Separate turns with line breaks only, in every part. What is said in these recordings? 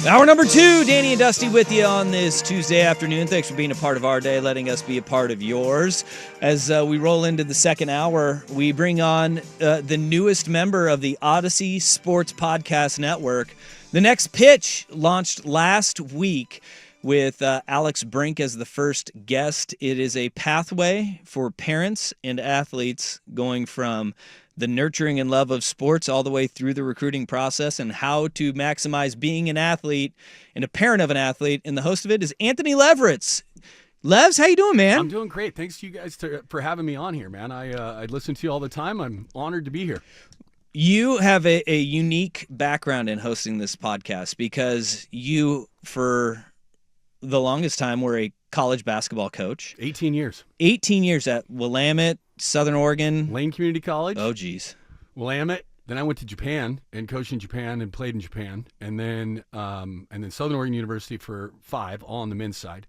Hour number 2, Danny and Dusty with you on this Tuesday afternoon. Thanks for being a part of our day, letting us be a part of yours. As we roll into the second hour, we bring on the newest member of the Audacy Sports Podcast Network. The Next Pitch launched last week with Alex Brink as the first guest. It is a pathway for parents and athletes going from the nurturing and love of sports all the way through the recruiting process and how to maximize being an athlete and a parent of an athlete. And the host of it is Anthony Levrets. Levs, how you doing, man?
I'm doing great. Thanks to you guys for having me on here, man. I listen to you all the time. I'm honored to be here.
You have a unique background in hosting this podcast because you, for the longest time, were a college basketball coach.
18 years.
18 years at Willamette, Southern Oregon.
Lane Community College.
Oh, geez.
Willamette. Then I went to Japan and coached in Japan and played in Japan. And then Southern Oregon University for 5, all on the men's side.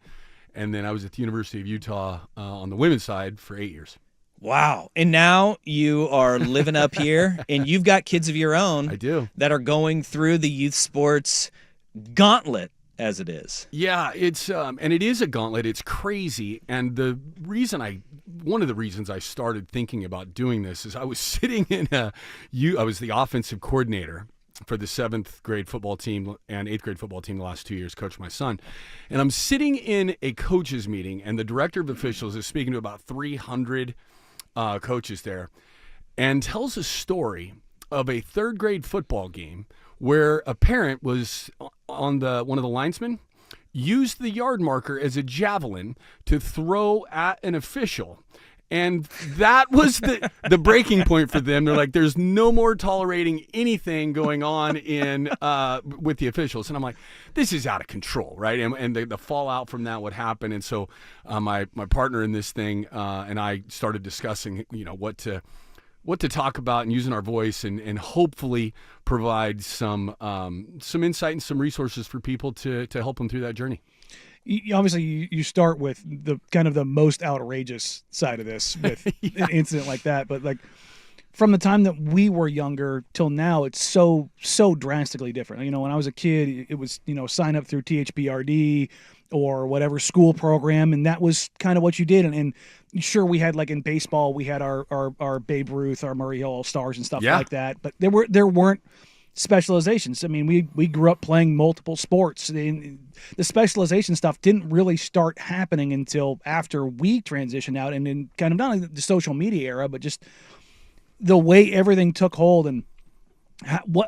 And then I was at the University of Utah on the women's side for 8 years.
Wow. And now you are living up here, and you've got kids of your own.
I do.
That are going through the youth sports gauntlet, as it is.
Yeah, it's and it is a gauntlet. It's crazy. And one of the reasons I started thinking about doing this is I was sitting I was the offensive coordinator for the 7th grade football team and 8th grade football team the last 2 years, coached my son. And I'm sitting in a coaches meeting, and the director of officials is speaking to about 300 coaches there, and tells a story of a 3rd grade football game where a parent was on one of the linesmen, used the yard marker as a javelin to throw at an official. And that was the breaking point for them. They're like, there's no more tolerating anything going on with the officials. And I'm like, this is out of control, right? And the fallout from that would happen. And so my partner in this thing and I started discussing, what to talk about and using our voice and hopefully provide some insight and some resources for people to help them through that journey.
Obviously, you start with the kind of the most outrageous side of this with an incident like that. But like from the time that we were younger till now, it's so drastically different. When I was a kid, it was, sign up through THBRD or whatever school program, and that was kind of what you did. And sure, we had, like in baseball, we had our Babe Ruth, our Murray Hill All-Stars and stuff like that. But there weren't specializations. I mean, we grew up playing multiple sports. The specialization stuff didn't really start happening until after we transitioned out, and in kind of not only the social media era, but just the way everything took hold. And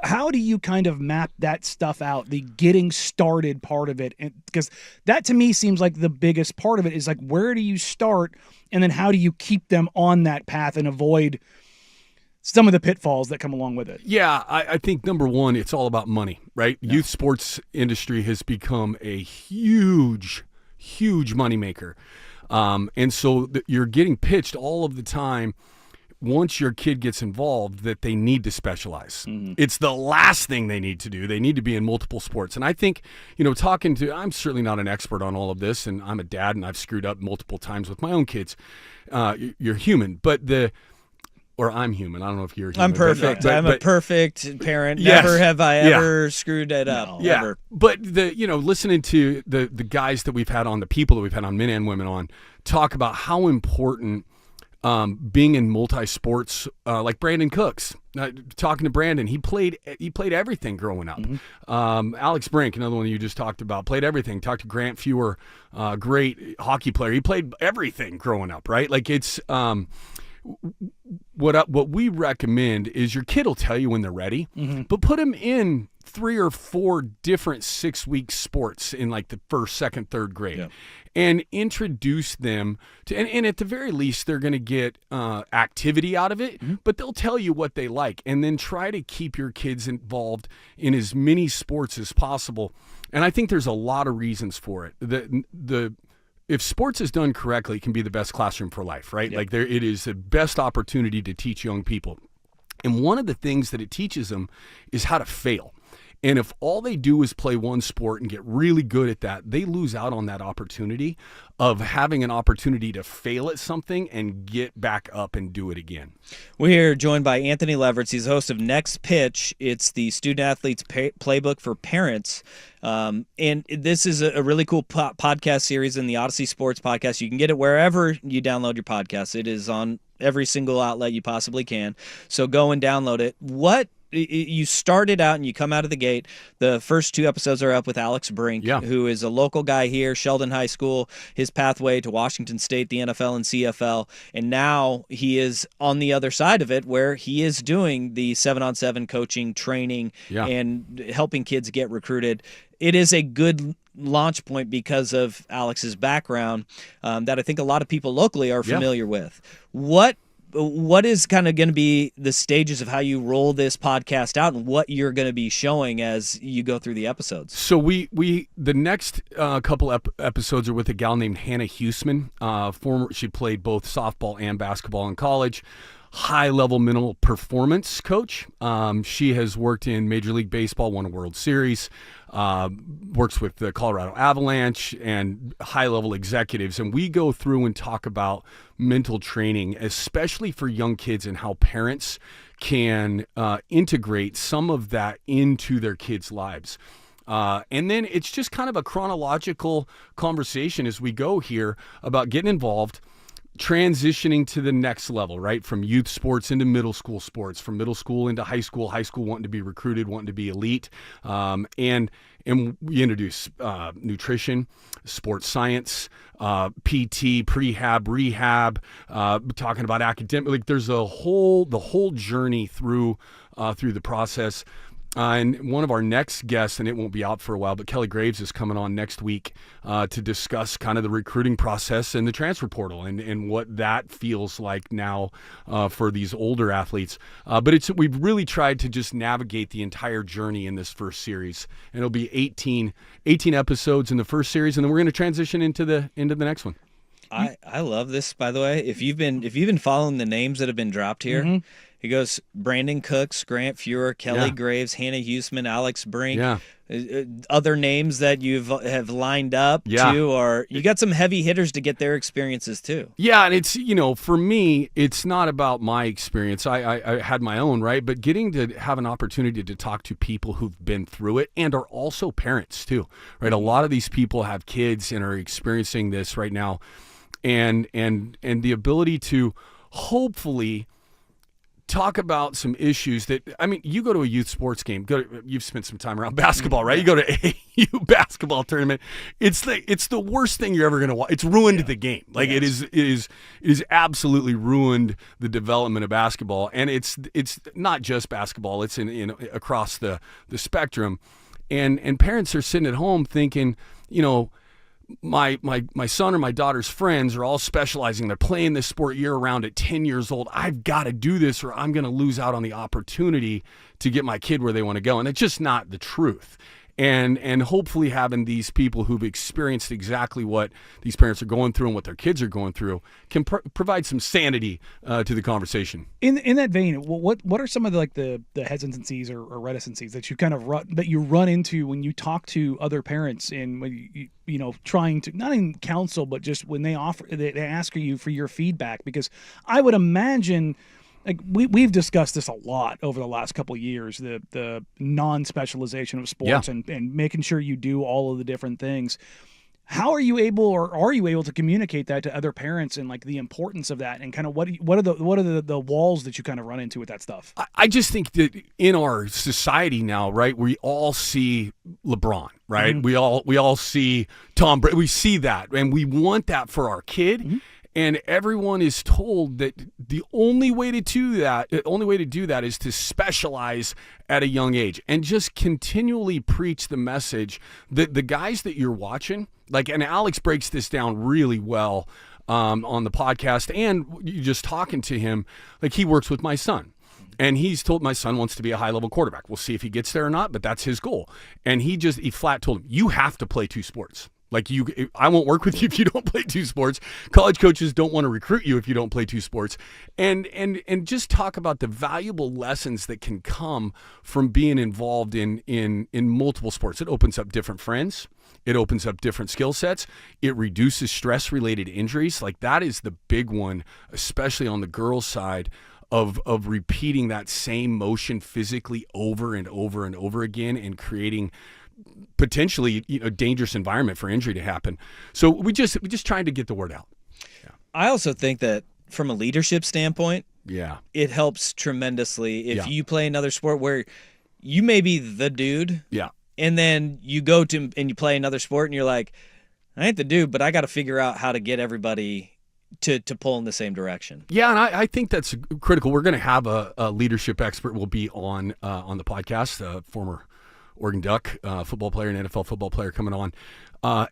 how do you kind of map that stuff out, the getting started part of it? Because that to me seems like the biggest part of it is like, where do you start, and then how do you keep them on that path and avoid some of the pitfalls that come along with it?
Yeah, I think number one, it's all about money, right? Yeah. Youth sports industry has become a huge moneymaker. And so you're getting pitched all of the time once your kid gets involved that they need to specialize. Mm-hmm. It's the last thing they need to do. They need to be in multiple sports. And I think, I'm certainly not an expert on all of this, and I'm a dad and I've screwed up multiple times with my own kids. You're human, or I'm human. I don't know if you're human.
I'm perfect. I'm a perfect parent. Yes. Never have I ever screwed it up.
Yeah.
Ever.
But listening to the guys that we've had on, the people that we've had on, men and women on, talk about how important being in multi-sports, like Brandon Cooks, talking to Brandon, he played everything growing up. Mm-hmm. Alex Brink, another one you just talked about, played everything. Talked to Grant Fewer, great hockey player. He played everything growing up, right? Like it's what we recommend is your kid will tell you when they're ready, mm-hmm. but put them in 3 or 4 different 6-week sports in like the 1st, 2nd, 3rd grade, and introduce them to, and at the very least, they're going to get activity out of it, mm-hmm. but they'll tell you what they like, and then try to keep your kids involved in as many sports as possible. And I think there's a lot of reasons for it. If sports is done correctly, it can be the best classroom for life, right? Yep. Like it is the best opportunity to teach young people. And one of the things that it teaches them is how to fail. And if all they do is play one sport and get really good at that, they lose out on that opportunity of having an opportunity to fail at something and get back up and do it again.
We're joined by Anthony Levrets. He's the host of Next Pitch. It's the student athlete's playbook for parents. And this is a really cool podcast series in the Audacy Sports podcast. You can get it wherever you download your podcasts. It is on every single outlet you possibly can. So go and download it. You started out and you come out of the gate. The first 2 episodes are up with Alex Brink, who is a local guy here, Sheldon High School, his pathway to Washington State, the NFL and CFL. And now he is on the other side of it where he is doing the 7-on-7 coaching, training, and helping kids get recruited. It is a good launch point because of Alex's background that I think a lot of people locally are familiar with. What is kind of going to be the stages of how you roll this podcast out and what you're going to be showing as you go through the episodes?
So the next couple episodes are with a gal named Hannah Huseman. She played both softball and basketball in college. High-level mental performance coach. She has worked in Major League Baseball, won a World Series, works with the Colorado Avalanche and high-level executives. And we go through and talk about mental training, especially for young kids, and how parents can integrate some of that into their kids' lives. And then it's just kind of a chronological conversation as we go here about getting involved, transitioning to the next level, right? From youth sports into middle school sports, from middle school into high school wanting to be recruited, wanting to be elite. And we introduce nutrition, sports science, PT, prehab, rehab, talking about academic. Like there's the whole journey through the process. And one of our next guests, and it won't be out for a while, but Kelly Graves is coming on next week to discuss kind of the recruiting process and the transfer portal and what that feels like now for these older athletes. But we've really tried to just navigate the entire journey in this first series. And it'll be 18 episodes in the first series, and then we're going to transition into the next one.
I love this, by the way. If you've been following the names that have been dropped here, He goes Brandon Cooks, Grant Fuhrer, Kelly Graves, Hannah Huseman, Alex Brink. Other names that have lined up too, or you got some heavy hitters to get their experiences too. Yeah,
and it's for me, it's not about my experience. I had my own, right? But getting to have an opportunity to talk to people who've been through it and are also parents too, right? A lot of these people have kids and are experiencing this right now, and the ability to hopefully talk about some issues that, I mean, you go to a youth sports game, you've spent some time around basketball, right? You go to AAU basketball tournament. It's the worst thing you're ever going to watch. It's ruined the game. Like it is absolutely ruined the development of basketball. And it's not just basketball. It's in across the spectrum. And parents are sitting at home thinking, my son or my daughter's friends are all specializing. They're playing this sport year round at 10 years old. I've got to do this or I'm going to lose out on the opportunity to get my kid where they want to go. And it's just not the truth. And hopefully having these people who've experienced exactly what these parents are going through and what their kids are going through can provide some sanity to the conversation.
In that vein, what are some of the hesitancies or reticencies that you kind of run into when you talk to other parents and when you trying to not even counsel, but just when they ask you for your feedback? Because I would imagine, like we've discussed this a lot over the last couple of years, the non-specialization of sports and making sure you do all of the different things. How are you able to communicate that to other parents and like the importance of that, and kind of what are the walls that you kind of run into with that stuff? I just think that in our society now, right, we all see LeBron, right? Mm-hmm. We all see Tom Brady. We see that, and we want that for our kid. Mm-hmm. And everyone is told that the only way to do that is to specialize at a young age and just continually preach the message that the guys that you're watching, and Alex breaks this down really well on the podcast, and you just talking to him, like he works with my son. And he's told my son wants to be a high-level quarterback. We'll see if he gets there or not, but that's his goal. And he flat told him, you have to play 2 sports.
Like I won't work with you if you don't play two sports. College coaches don't want to recruit you if you don't play two sports. And just talk about the valuable lessons that can come from being involved in multiple sports. It opens up different friends. It opens up different skill sets. It reduces stress-related injuries. Like that is the big one, especially on the girls' side of repeating that same motion physically over and over and over again and creating potentially a dangerous environment for injury to happen. So we just trying to get the word out. Yeah.
I also think that from a leadership standpoint, it helps tremendously if you play another sport where you may be the dude.
Yeah.
And then you go to and you play another sport and you're like, I ain't the dude, but I got to figure out how to get everybody to pull in the same direction.
Yeah, and I think that's critical. We're going to have a leadership expert will be on the podcast, former Oregon Duck football player and NFL football player coming on.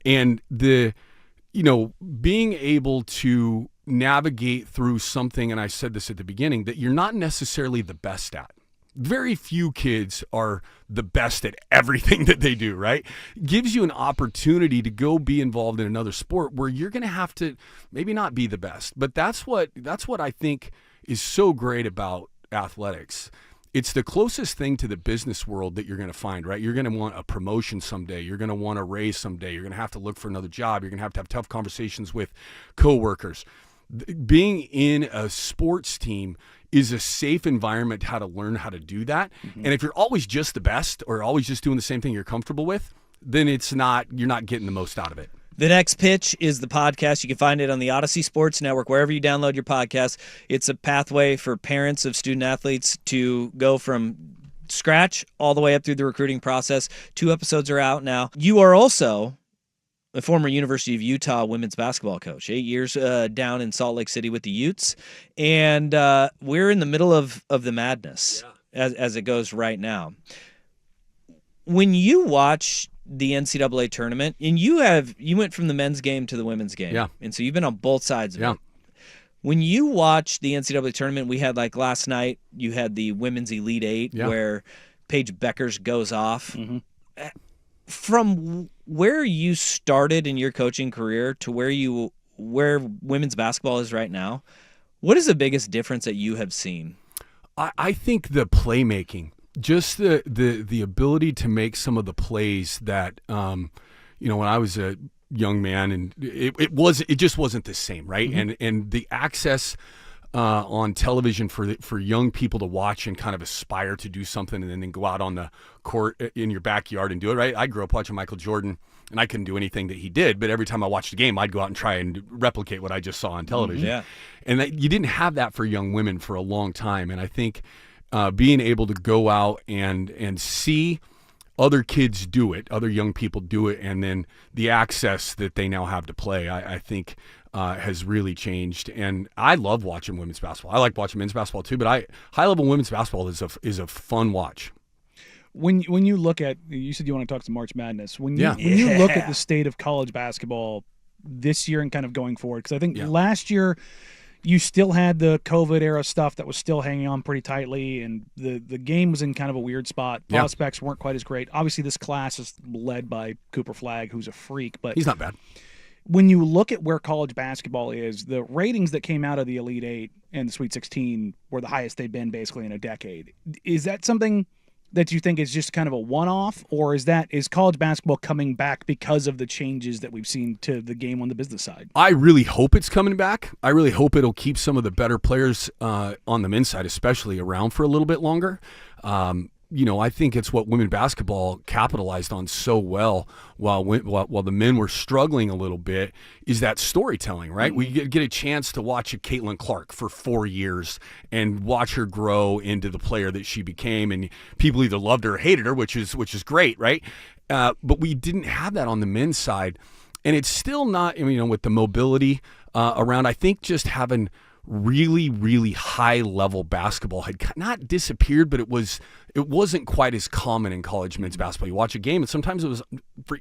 And being able to navigate through something, and I said this at the beginning, that you're not necessarily the best at. Very few kids are the best at everything that they do, right? Gives you an opportunity to go be involved in another sport where you're going to have to maybe not be the best. But that's what I think is so great about athletics. It's the closest thing to the business world that you're going to find, right? You're going to want a promotion someday. You're going to want a raise someday. You're going to have to look for another job. You're going to have tough conversations with coworkers. Being in a sports team is a safe environment how to learn how to do that. Mm-hmm. And if you're always just the best or always just doing the same thing you're comfortable with, then you're not getting the most out of it.
The Next Pitch is the podcast. You can find it on the Audacy Sports Network, wherever you download your podcast. It's a pathway for parents of student athletes to go from scratch all the way up through the recruiting process. 2 episodes are out now. You are also a former University of Utah women's basketball coach, 8 years down in Salt Lake City with the Utes. And we're in the middle of the madness as it goes right now. When you watch the NCAA tournament, and you went from the men's game to the women's game, and so you've been on both sides of it. When you watch the NCAA tournament, we had like last night, you had the women's Elite Eight where Paige Beckers goes off. Mm-hmm. From where you started in your coaching career to where women's basketball is right now, what is the biggest difference that you have seen?
I think the playmaking, just the ability to make some of the plays that, when I was a young man, and it just wasn't the same, right? Mm-hmm. And the access on television for young people to watch and kind of aspire to do something and then go out on the court in your backyard and do it, right? I grew up watching Michael Jordan, and I couldn't do anything that he did, but every time I watched a game, I'd go out and try and replicate what I just saw on television. Mm-hmm. Yeah. And you didn't have that for young women for a long time, and I think being able to go out and see other kids do it, other young people do it, and then the access that they now have to play, I think has really changed. And I love watching women's basketball. I like watching men's basketball too, but high-level women's basketball is a fun watch.
When you look at, you said you want to talk some March Madness. When you look at the state of college basketball this year and kind of going forward, because I think last year you still had the COVID era stuff that was still hanging on pretty tightly, and the game was in kind of a weird spot. Prospects weren't quite as great. Obviously, this class is led by Cooper Flagg, who's a freak, but
he's not bad.
When you look at where college basketball is, the ratings that came out of the Elite Eight and the Sweet 16 were the highest they've been basically in a decade. Is that something that you think is just kind of a one-off, or is college basketball coming back because of the changes that we've seen to the game on the business side?
I really hope it's coming back. I really hope it'll keep some of the better players on the men's side, especially, around for a little bit longer. I think it's what women basketball capitalized on so well while the men were struggling a little bit is that storytelling, right? Mm-hmm. We get a chance to watch a Caitlin Clark for 4 years and watch her grow into the player that she became, and people either loved her or hated her, which is great, right? But we didn't have that on the men's side, and it's still not, with the mobility around. I think just having really, really high level basketball had not disappeared, but it wasn't quite as common in college men's basketball. You watch a game, and sometimes it was,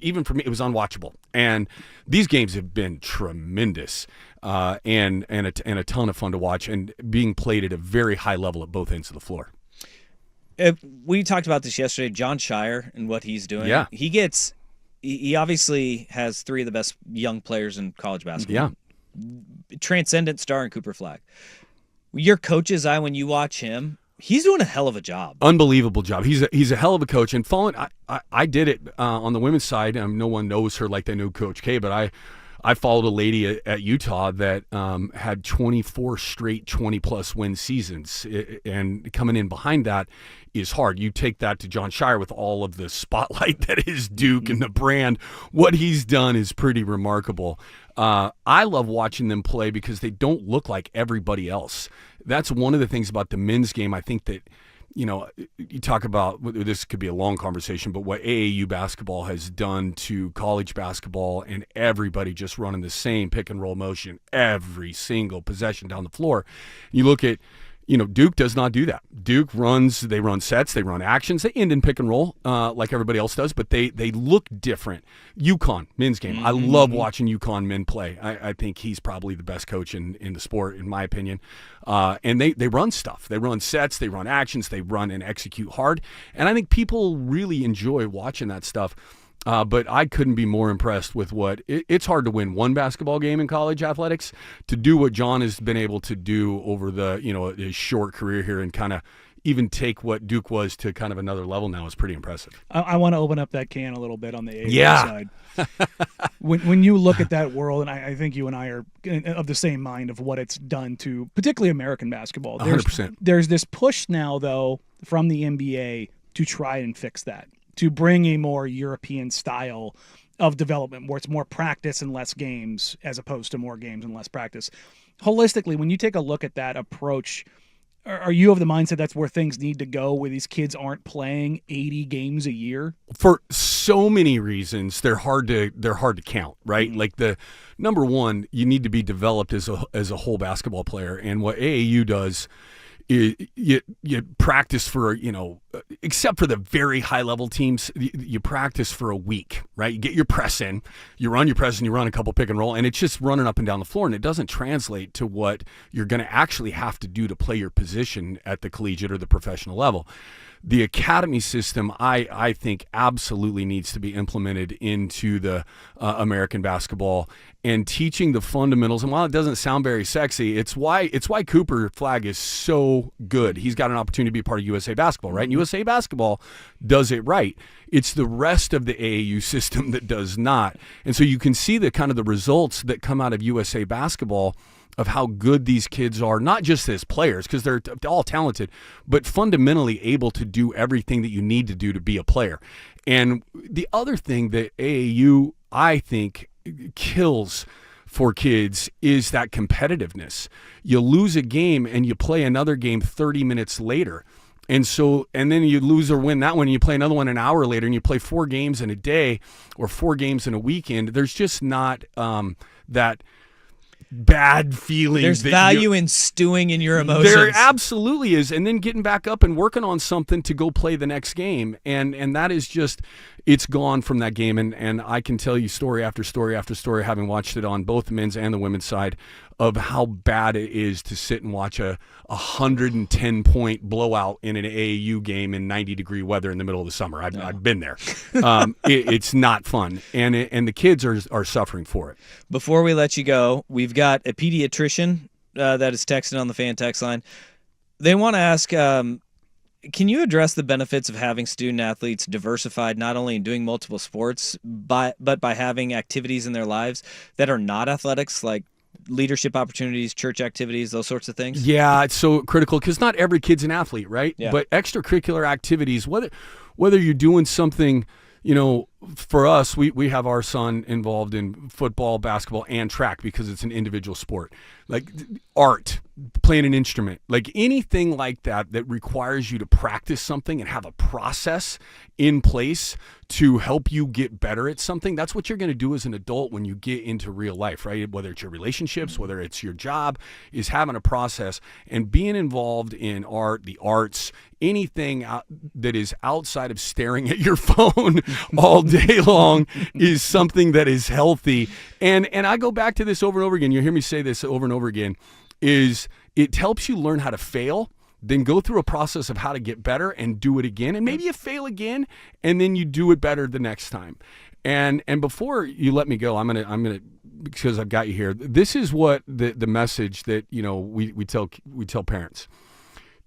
even for me, it was unwatchable. And these games have been tremendous and a ton of fun to watch, and being played at a very high level at both ends of the floor.
We talked about this yesterday, John Shire and what he's doing.
Yeah.
He gets he obviously has three of the best young players in college basketball.
Yeah.
Transcendent star in Cooper Flag. Your coach's eye when you watch him, he's doing a hell of a job.
Unbelievable job. He's a hell of a coach. And I did it on the women's side. No one knows her like they knew Coach K, but I followed a lady at Utah that had 24 straight 20-plus win seasons, and coming in behind that is hard. You take that to John Shire with all of the spotlight that is Duke and the brand. What he's done is pretty remarkable. I love watching them play because they don't look like everybody else. That's one of the things about the men's game. I think that, you talk about, this could be a long conversation, but what AAU basketball has done to college basketball, and everybody just running the same pick and roll motion every single possession down the floor. You look at, Duke does not do that. Duke they run sets, they run actions, they end in pick and roll like everybody else does, but they look different. UConn, men's game. I love watching UConn men play. I think he's probably the best coach in the sport, in my opinion. And they run stuff. They run sets, they run actions, they run and execute hard. And I think people really enjoy watching that stuff. But I couldn't be more impressed with it's hard to win one basketball game in college athletics. To do what John has been able to do over his short career here, and kind of even take what Duke was to kind of another level now, is pretty impressive.
I want to open up that can a little bit on the AAU side. When you look at that world, and I think you and I are of the same mind of what it's done to particularly American basketball.
100%.
There's this push now, though, from the NBA to try and fix that, to bring a more European style of development where it's more practice and less games as opposed to more games and less practice. Holistically, when you take a look at that approach, are you of the mindset that's where things need to go, where these kids aren't playing 80 games a year?
For so many reasons, they're hard to count, right? Mm-hmm. Like, the number one, you need to be developed as a whole basketball player, and what AAU does, you practice for, except for the very high level teams, you practice for a week, right? You get your press in, you run your press, and you run a couple pick and roll, and it's just running up and down the floor, and it doesn't translate to what you're going to actually have to do to play your position at the collegiate or the professional level. The academy system, I think, absolutely needs to be implemented into the American basketball, and teaching the fundamentals. And while it doesn't sound very sexy, it's why Cooper Flag is so good. He's got an opportunity to be part of USA Basketball, right? And USA Basketball does it right. It's the rest of the AAU system that does not. And so you can see the kind of the results that come out of USA Basketball of how good these kids are, not just as players, because they're all talented, but fundamentally able to do everything that you need to do to be a player. And the other thing that AAU, I think, kills for kids is that competitiveness. You lose a game and you play another game 30 minutes later. And then you lose or win that one, and you play another one an hour later, and you play 4 games in a day or 4 games in a weekend. There's just not that bad feeling.
There's value in stewing in your emotions.
There absolutely is. And then getting back up and working on something to go play the next game. And that is just, it's gone from that game. And I can tell you story after story after story, having watched it on both the men's and the women's side, of how bad it is to sit and watch a 110-point blowout in an AAU game in 90-degree weather in the middle of the summer. I've been there. It's not fun, and the kids are suffering for it.
Before we let you go, we've got a pediatrician that is texting on the fan text line. They want to ask, can you address the benefits of having student athletes diversified, not only in doing multiple sports, but by having activities in their lives that are not athletics, like leadership opportunities, church activities, those sorts of things?
Yeah, it's so critical, because not every kid's an athlete, right?
Yeah.
But extracurricular activities, whether you're doing something, for us, we have our son involved in football, basketball, and track, because it's an individual sport. Like art, playing an instrument, like anything like that requires you to practice something and have a process in place to help you get better at something. That's what you're going to do as an adult when you get into real life, right? Whether it's your relationships, whether it's your job, is having a process and being involved in art, the arts, anything that is outside of staring at your phone all day long is something that is healthy. And I go back to this over and over again. You hear me say this over and over again, is it helps you learn how to fail, then go through a process of how to get better and do it again. And maybe you fail again, and then you do it better the next time. And before you let me go, I'm gonna because I've got you here. This is what the message that we tell parents.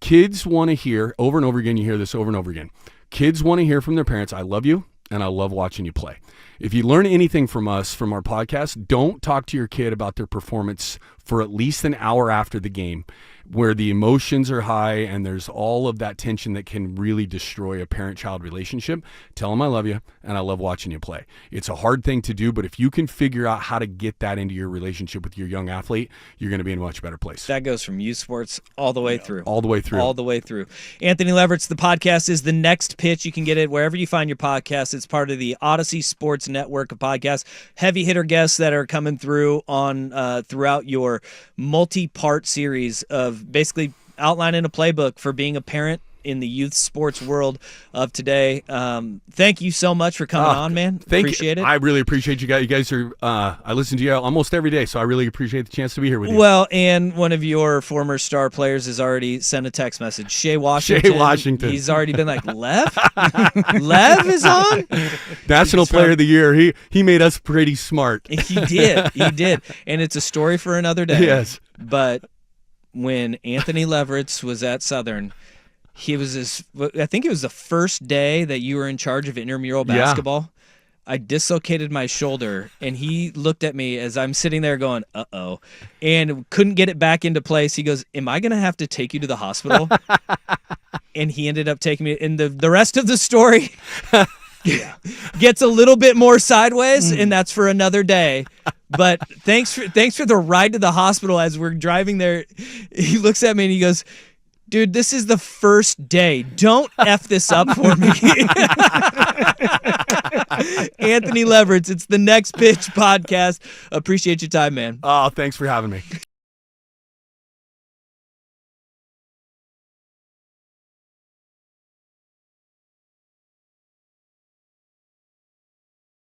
Kids want to hear over and over again. You hear this over and over again. Kids want to hear from their parents, "I love you and I love watching you play." If you learn anything from us, from our podcast, don't talk to your kid about their performance for at least an hour after the game, where the emotions are high and there's all of that tension that can really destroy a parent-child relationship. Tell them, "I love you and I love watching you play." It's a hard thing to do, but if you can figure out how to get that into your relationship with your young athlete, you're going to be in a much better place.
That goes from youth sports all the way through.
All the way through.
All the way through. Anthony Leverets, the podcast is The Next Pitch. You can get it wherever you find your podcast. It's part of the Audacy Sports network of podcasts. Heavy hitter guests that are coming through on throughout your multi-part series of basically outlining a playbook for being a parent in the youth sports world of today. Thank you so much for coming on, man. Appreciate it.
I really appreciate you guys. You guys are, I listen to you almost every day, so I really appreciate the chance to be here with you.
Well, and one of your former star players has already sent a text message. Shea Washington. He's already been like, Lev? Lev is on?
National Player of the Year. He made us pretty smart.
He did. And it's a story for another day.
Yes.
But when Anthony Leverets was at Southern, I think it was the first day that you were in charge of intramural basketball. I dislocated my shoulder, and he looked at me as I'm sitting there going, uh-oh, and couldn't get it back into place. He goes, "Am I going to have to take you to the hospital?" And he ended up taking me. And the rest of the story gets a little bit more sideways, and that's for another day. But thanks for the ride to the hospital. As we're driving there, he looks at me and he goes, "Dude, this is the first day. Don't F this up for me." Anthony Leverets, it's The Next Pitch podcast. Appreciate your time, man.
Oh, thanks for having me.